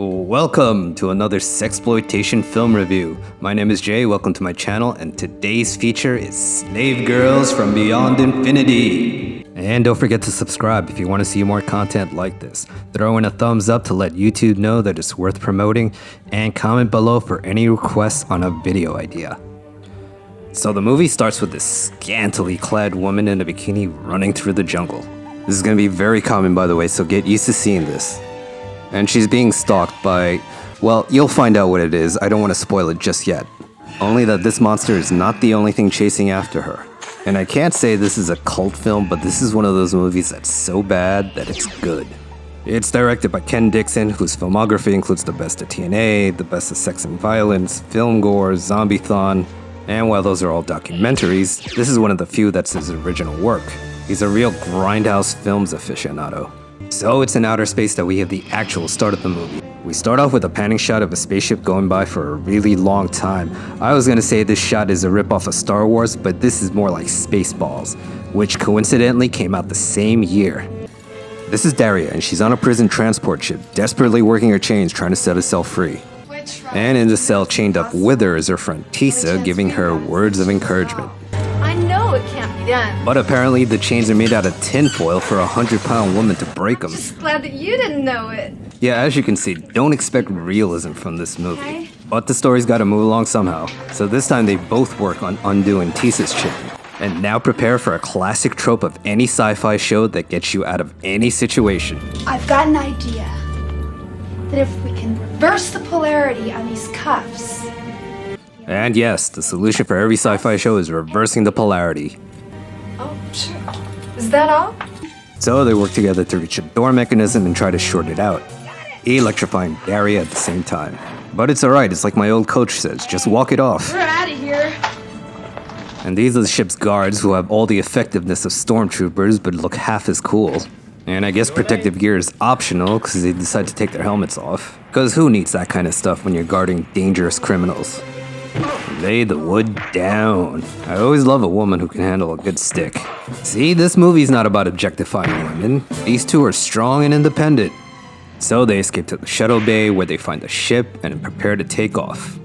Welcome to another Sexploitation film review. My name is Jay, welcome to my channel, and today's feature is Slave Girls from Beyond Infinity. And don't forget to subscribe if you want to see more content like this. Throw in a thumbs up to let YouTube know that it's worth promoting, and comment below for any requests on a video idea. So the movie starts with this scantily clad woman in a bikini running through the jungle. This is going to be very common, by the way, so get used to seeing this. And she's being stalked by, well, you'll find out what it is. I don't want to spoil it just yet. Only that this monster is not the only thing chasing after her. And I can't say this is a cult film, but this is one of those movies that's so bad that it's good. It's directed by Ken Dixon, whose filmography includes the best of TNA, the best of Sex and Violence, Film Gore, Zombie-thon, and while those are all documentaries, this is one of the few that's his original work. He's a real grindhouse films aficionado. So it's in outer space that we have the actual start of the movie. We start off with a panning shot of a spaceship going by for a really long time. I was gonna say this shot is a ripoff of Star Wars, but this is more like Spaceballs, which coincidentally came out the same year. This is Daria, and she's on a prison transport ship, desperately working her chains trying to set herself free. And in the cell chained up with her is her friend Tisa, giving her words of encouragement. I know it can't be done. But apparently the chains are made out of tinfoil for a 100-pound woman to break them. Just glad that you didn't know it. Yeah, as you can see, don't expect realism from this movie. Okay. But the story's gotta move along somehow. So this time they both work on undoing Tisa's chain. And now prepare for a classic trope of any sci-fi show that gets you out of any situation. I've got an idea. That if we can reverse the polarity on these cuffs. And yes, the solution for every sci-fi show is reversing the polarity. Oh, sure. Is that all? So they work together to reach a door mechanism and try to short it out, electrifying Daria at the same time. But it's alright, it's like my old coach says, just walk it off. We're out of here. And these are the ship's guards who have all the effectiveness of stormtroopers but look half as cool. And I guess protective gear is optional because they decide to take their helmets off. Because who needs that kind of stuff when you're guarding dangerous criminals? Lay the wood down. I always love a woman who can handle a good stick. See, this movie's not about objectifying women. These two are strong and independent. So they escape to the shuttle bay where they find the ship and prepare to take off.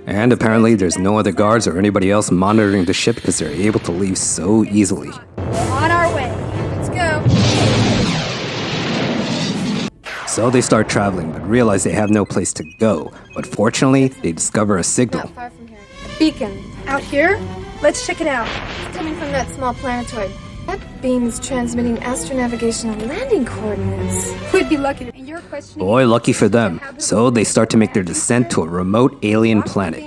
And apparently there's no other guards or anybody else monitoring the ship because they're able to leave so easily. On our way. Let's go. So they start traveling, but realize they have no place to go. But fortunately, they discover a signal. Not far from here. A beacon. Out here? Let's check it out. It's coming from that small planetoid. That beam is transmitting astronavigational landing coordinates. We'd be lucky to. And you're questioning. Boy, lucky for them. So they start to make their descent to a remote alien planet.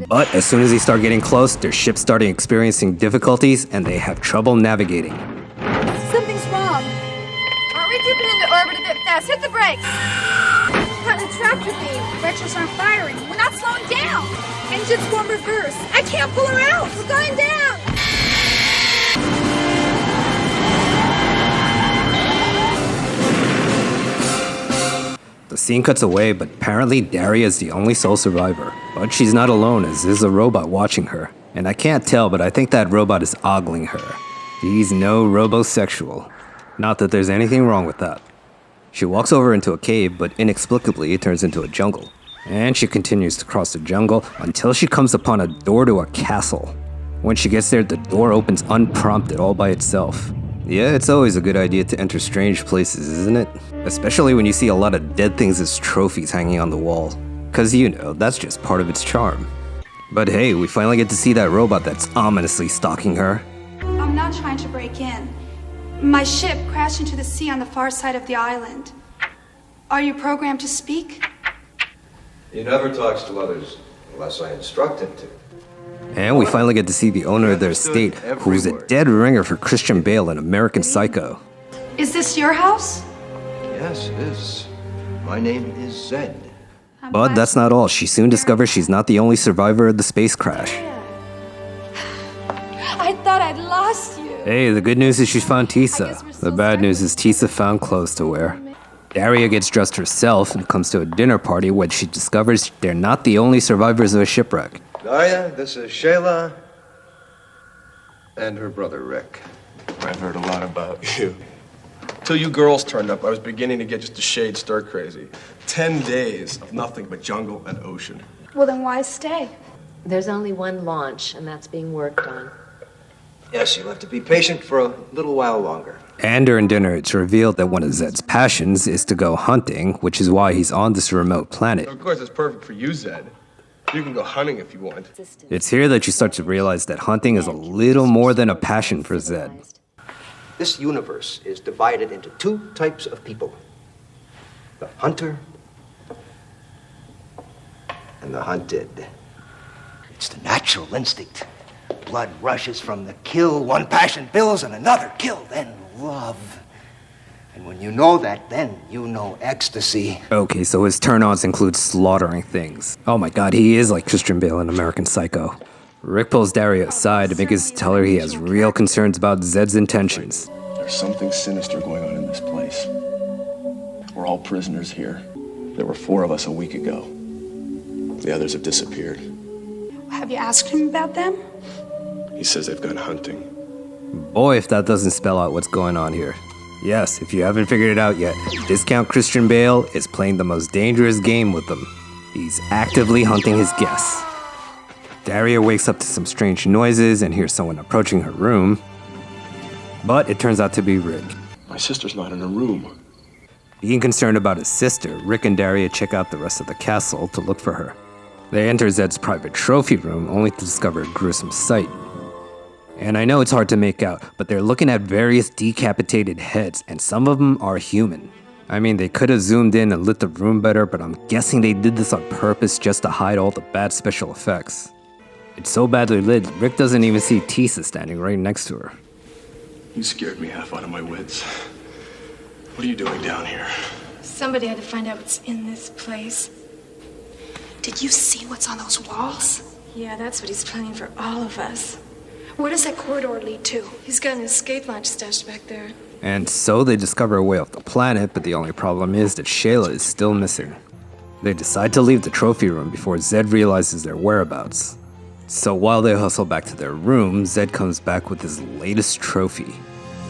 But as soon as they start getting close, their ship's starting experiencing difficulties and they have trouble navigating. Something's wrong. Aren't we dipping into orbit a bit fast? Hit the brakes! Caught in a tractor beam. Retros aren't firing. We're not slowing down. Engines won't reverse. I can't pull her out. We're going down. The scene cuts away, but apparently Daria is the only sole survivor. But she's not alone, as there's a robot watching her. And I can't tell, but I think that robot is ogling her. He's no robosexual. Not that there's anything wrong with that. She walks over into a cave, but inexplicably it turns into a jungle. And she continues to cross the jungle until she comes upon a door to a castle. When she gets there, the door opens unprompted all by itself. Yeah, it's always a good idea to enter strange places, isn't it? Especially when you see a lot of dead things as trophies hanging on the wall. Cause you know, that's just part of its charm. But hey, we finally get to see that robot that's ominously stalking her. I'm not trying to break in. My ship crashed into the sea on the far side of the island. Are you programmed to speak? He never talks to others unless I instruct him to. And we finally get to see the owner of their estate, who's a dead ringer for Christian Bale in American Psycho. Is this your house? Yes, it is. My name is Zed. But that's not all. She soon discovers she's not the only survivor of the space crash. I thought I'd lost you. Hey, the good news is she found Tisa. The bad news is Tisa found clothes to wear. Daria gets dressed herself and comes to a dinner party where she discovers they're not the only survivors of a shipwreck. Daria, this is Shayla and her brother Rick. I've heard a lot about you. Till you girls turned up, I was beginning to get just a shade stir crazy. 10 days of nothing but jungle and ocean. Well, then why stay? There's only one launch, and that's being worked on. Yes, you'll have to be patient for a little while longer. And during dinner, it's revealed that one of Zed's passions is to go hunting, which is why he's on this remote planet. Of course, it's perfect for you, Zed. You can go hunting if you want. It's here that you start to realize that hunting is a little more than a passion for Zed. This universe is divided into two types of people. The hunter and the hunted. It's the natural instinct. Blood rushes from the kill, one passion builds, and another kill, then love. And when you know that, then you know ecstasy. Okay, so his turn-ons include slaughtering things. Oh my god, he is like Christian Bale in American Psycho. Rick pulls Daria aside to make us tell her he has real concerns about Zed's intentions. There's something sinister going on in this place. We're all prisoners here. There were 4 of us a week ago. The others have disappeared. Have you asked him about them? He says they've gone hunting. Boy, if that doesn't spell out what's going on here. Yes, if you haven't figured it out yet, Discount Christian Bale is playing the most dangerous game with them. He's actively hunting his guests. Daria wakes up to some strange noises and hears someone approaching her room. But it turns out to be Rick. My sister's not in her room. Being concerned about his sister, Rick and Daria check out the rest of the castle to look for her. They enter Zed's private trophy room only to discover a gruesome sight. And I know it's hard to make out, but they're looking at various decapitated heads, and some of them are human. I mean, they could have zoomed in and lit the room better, but I'm guessing they did this on purpose just to hide all the bad special effects. It's so badly lit, Rick doesn't even see Tisa standing right next to her. You scared me half out of my wits. What are you doing down here? Somebody had to find out what's in this place. Did you see what's on those walls? Yeah, that's what he's planning for all of us. Where does that corridor lead to? He's got an escape latch stashed back there. And so they discover a way off the planet, but the only problem is that Shayla is still missing. They decide to leave the trophy room before Zed realizes their whereabouts. So while they hustle back to their room, Zed comes back with his latest trophy.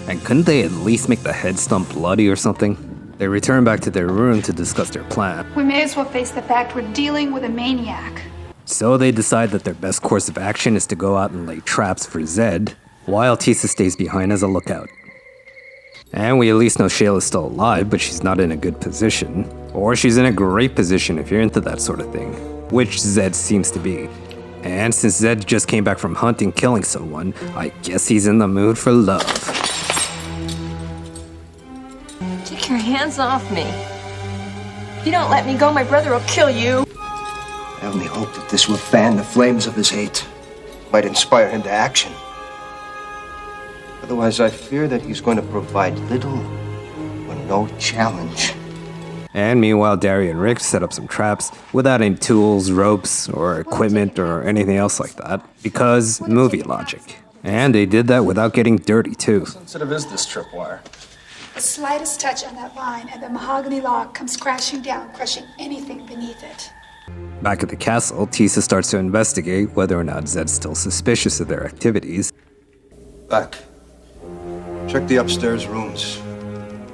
And couldn't they at least make the head stump bloody or something? They return back to their room to discuss their plan. We may as well face the fact we're dealing with a maniac. So they decide that their best course of action is to go out and lay traps for Zed, while Tisa stays behind as a lookout. And we at least know Shayla's still alive, but she's not in a good position. Or she's in a great position if you're into that sort of thing, which Zed seems to be. And since Zed just came back from hunting killing someone, I guess he's in the mood for love. Take your hands off me. If you don't let me go, my brother will kill you. I only hope that this will fan the flames of his hate. Might inspire him to action. Otherwise, I fear that he's going to provide little or no challenge. And meanwhile, Daria and Rick set up some traps without any tools, ropes, or equipment, or anything else like that, because movie logic. And they did that without getting dirty, too. How sensitive is this tripwire? The slightest touch on that line and the mahogany log comes crashing down, crushing anything beneath it. Back at the castle, Tisa starts to investigate whether or not Zed's still suspicious of their activities. Back. Check the upstairs rooms.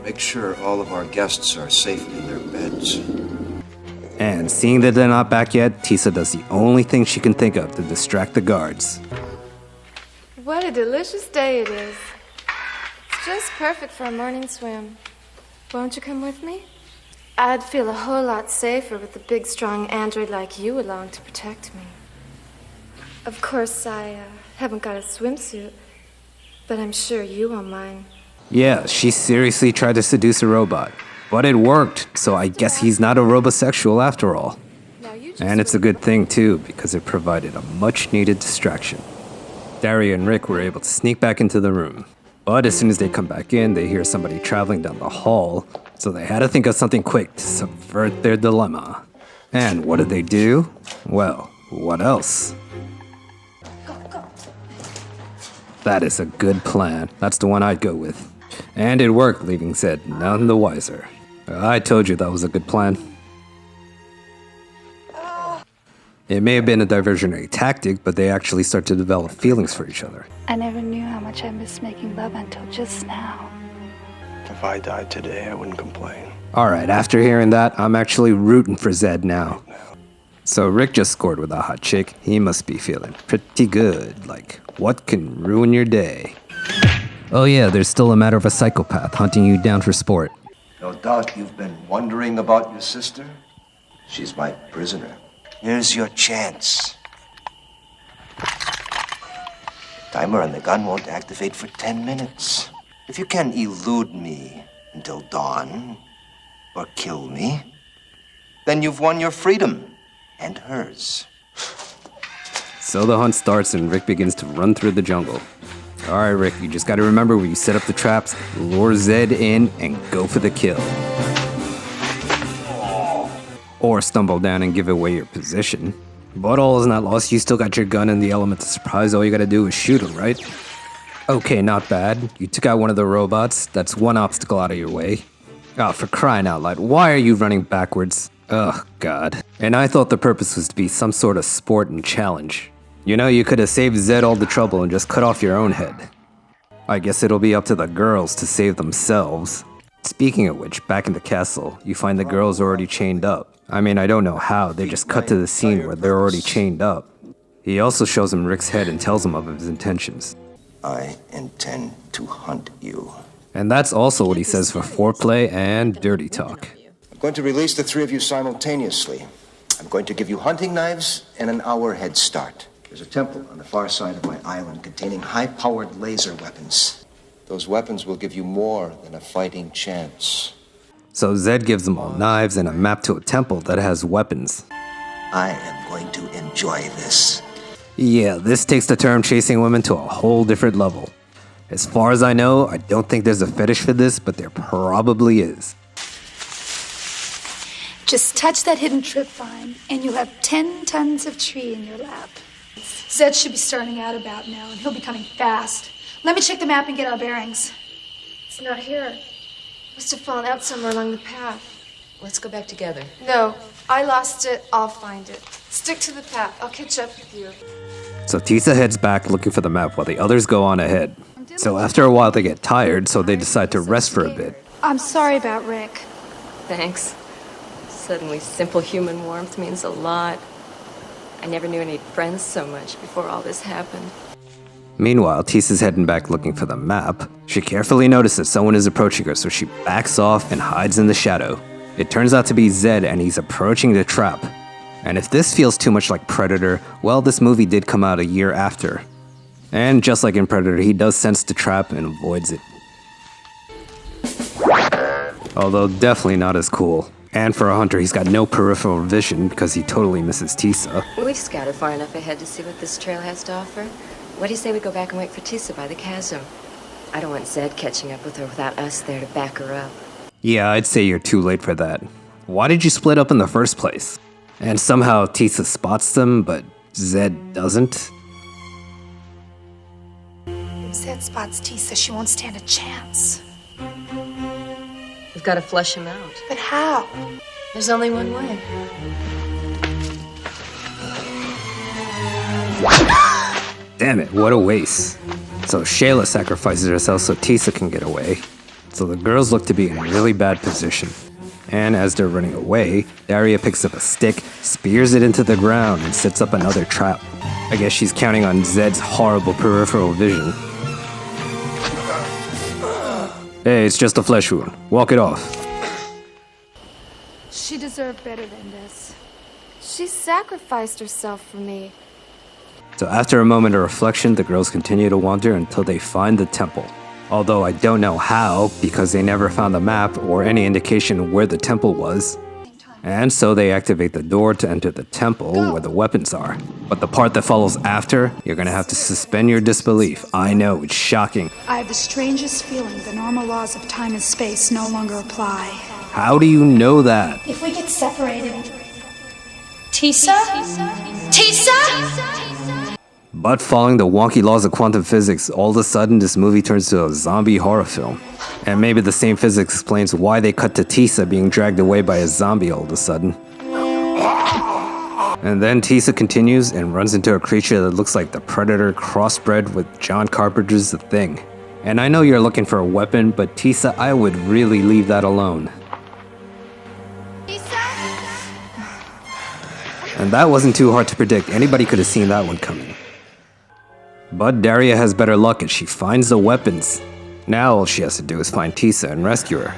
Make sure all of our guests are safe in their beds. And seeing that they're not back yet, Tisa does the only thing she can think of to distract the guards. What a delicious day it is. It's just perfect for a morning swim. Won't you come with me? I'd feel a whole lot safer with a big, strong android like you along to protect me. Of course, I haven't got a swimsuit, but I'm sure you won't mind. Yeah, she seriously tried to seduce a robot. But it worked, so I guess he's not a robosexual after all. And it's a good thing, too, because it provided a much-needed distraction. Daria and Rick were able to sneak back into the room. But as soon as they come back in, they hear somebody traveling down the hall, so they had to think of something quick to subvert their dilemma. And what did they do? Well, what else? That is a good plan. That's the one I'd go with. And it worked, leaving Zed none the wiser. I told you that was a good plan. It may have been a diversionary tactic, but they actually start to develop feelings for each other. I never knew how much I missed making love until just now. If I died today, I wouldn't complain. Alright, after hearing that, I'm actually rooting for Zed now. So Rick just scored with a hot chick. He must be feeling pretty good. Like, what can ruin your day? Oh yeah, there's still a matter of a psychopath hunting you down for sport. No doubt you've been wondering about your sister. She's my prisoner. Here's your chance. Timer on the gun won't activate for 10 minutes. If you can elude me until dawn, or kill me, then you've won your freedom and hers. So the hunt starts and Rick begins to run through the jungle. Alright Rick, you just gotta remember when you set up the traps, lure Zed in and go for the kill. Or stumble down and give away your position. But all is not lost, you still got your gun and the element of surprise, all you gotta do is shoot him, right? Okay, not bad. You took out one of the robots, that's one obstacle out of your way. Oh, for crying out loud, why are you running backwards? Ugh, God. And I thought the purpose was to be some sort of sport and challenge. You know, you could have saved Zed all the trouble and just cut off your own head. I guess it'll be up to the girls to save themselves. Speaking of which, back in the castle, you find the girls already chained up. I mean, I don't know how, they just cut to the scene where they're already chained up. He also shows him Rick's head and tells him of his intentions. I intend to hunt you. And that's also what he says for foreplay and dirty talk. I'm going to release the three of you simultaneously. I'm going to give you hunting knives and an hour head start. There's a temple on the far side of my island containing high-powered laser weapons. Those weapons will give you more than a fighting chance. So Zed gives them all knives and a map to a temple that has weapons. I am going to enjoy this. Yeah, this takes the term chasing women to a whole different level. As far as I know, I don't think there's a fetish for this, but there probably is. Just touch that hidden trip vine, and you'll have 10 tons of tree in your lap. Zed should be starting out about now, and he'll be coming fast. Let me check the map and get our bearings. It's not here. Must have fallen out somewhere along the path. Let's go back together. No, I lost it. I'll find it. Stick to the path. I'll catch up with you. So Tisa heads back looking for the map while the others go on ahead. So after a while they get tired, so they decide to rest for a bit. I'm sorry about Rick. Thanks. Suddenly, simple human warmth means a lot. I never knew I needed friends so much before all this happened. Meanwhile, Tisa's heading back looking for the map. She carefully notices someone is approaching her, so she backs off and hides in the shadow. It turns out to be Zed, and he's approaching the trap. And if this feels too much like Predator, well, this movie did come out a year after. And just like in Predator, he does sense the trap and avoids it. Although definitely not as cool. And for a hunter, he's got no peripheral vision because he totally misses Tisa. We've scouted far enough ahead to see what this trail has to offer. What do you say we go back and wait for Tisa by the chasm? I don't want Zed catching up with her without us there to back her up. Yeah, I'd say you're too late for that. Why did you split up in the first place? And somehow Tisa spots them, but Zed doesn't? If Zed spots Tisa, she won't stand a chance. We've got to flush him out. But how? There's only one way. Damn it, what a waste. So Shayla sacrifices herself so Tisa can get away. So the girls look to be in a really bad position. And as they're running away, Daria picks up a stick, spears it into the ground, and sets up another trap. I guess she's counting on Zed's horrible peripheral vision. Hey, it's just a flesh wound. Walk it off. She deserved better than this. She sacrificed herself for me. So after a moment of reflection, the girls continue to wander until they find the temple. Although I don't know how, because they never found the map or any indication where the temple was. And so they activate the door to enter the temple where the weapons are. But the part that follows after, you're gonna have to suspend your disbelief. I know, it's shocking. I have the strangest feeling the normal laws of time and space no longer apply. How do you know that? If we get separated... Tisa? Tisa? But following the wonky laws of quantum physics, all of a sudden this movie turns to a zombie horror film. And maybe the same physics explains why they cut to Tisa being dragged away by a zombie all of a sudden. And then Tisa continues and runs into a creature that looks like the Predator crossbred with John Carpenter's The Thing. And I know you're looking for a weapon, but Tisa, I would really leave that alone. And that wasn't too hard to predict, anybody could have seen that one coming. But Daria has better luck and she finds the weapons. Now all she has to do is find Tisa and rescue her.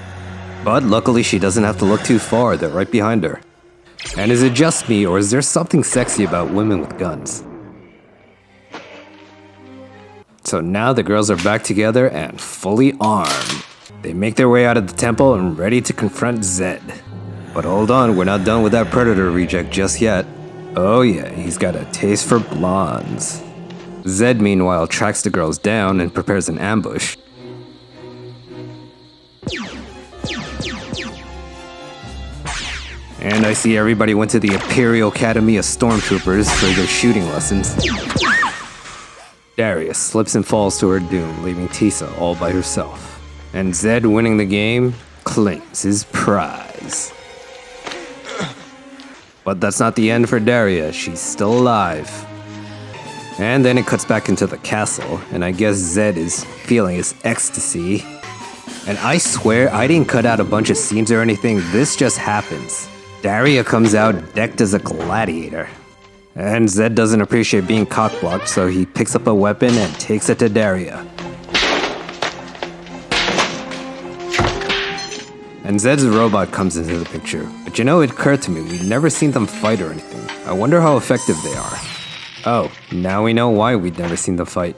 But luckily she doesn't have to look too far, they're right behind her. And is it just me, or is there something sexy about women with guns? So now the girls are back together and fully armed. They make their way out of the temple and ready to confront Zed. But hold on, we're not done with that Predator reject just yet. Oh yeah, he's got a taste for blondes. Zed meanwhile tracks the girls down and prepares an ambush. And I see everybody went to the Imperial Academy of Stormtroopers for their shooting lessons. Daria slips and falls to her doom, leaving Tisa all by herself. And Zed, winning the game, claims his prize. But that's not the end for Daria, she's still alive. And then it cuts back into the castle, and I guess Zed is feeling his ecstasy. And I swear I didn't cut out a bunch of scenes or anything, this just happens. Daria comes out decked as a gladiator. And Zed doesn't appreciate being cockblocked, so he picks up a weapon and takes it to Daria. And Zed's robot comes into the picture. But you know, it occurred to me, we've never seen them fight or anything. I wonder how effective they are. Oh, now we know why we'd never seen them fight.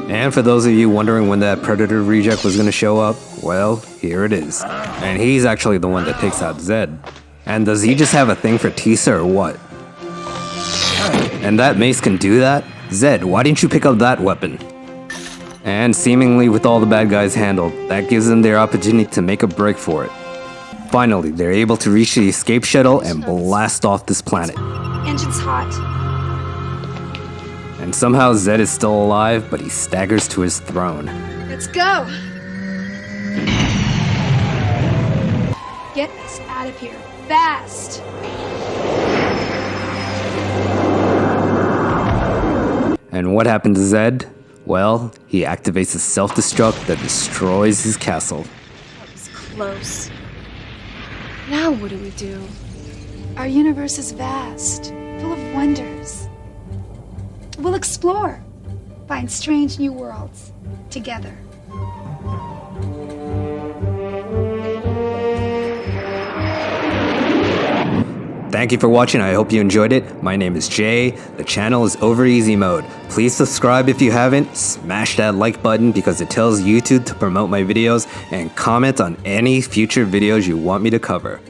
And for those of you wondering when that Predator reject was gonna show up, well, here it is. And he's actually the one that takes out Zed. And does he just have a thing for Tisa or what? And that mace can do that? Zed, why didn't you pick up that weapon? And seemingly with all the bad guys handled, that gives them their opportunity to make a break for it. Finally, they're able to reach the escape shuttle and blast off this planet. Engine's hot. And somehow Zed is still alive, but he staggers to his throne. Let's go. Get us out of here, fast. And what happened to Zed? Well, he activates a self-destruct that destroys his castle. That was close. Now what do we do? Our universe is vast, full of wonders. We'll explore, find strange new worlds, together. Thank you for watching, I hope you enjoyed it. My name is Jay, the channel is over easy mode. Please subscribe if you haven't, smash that like button because it tells YouTube to promote my videos, and comment on any future videos you want me to cover.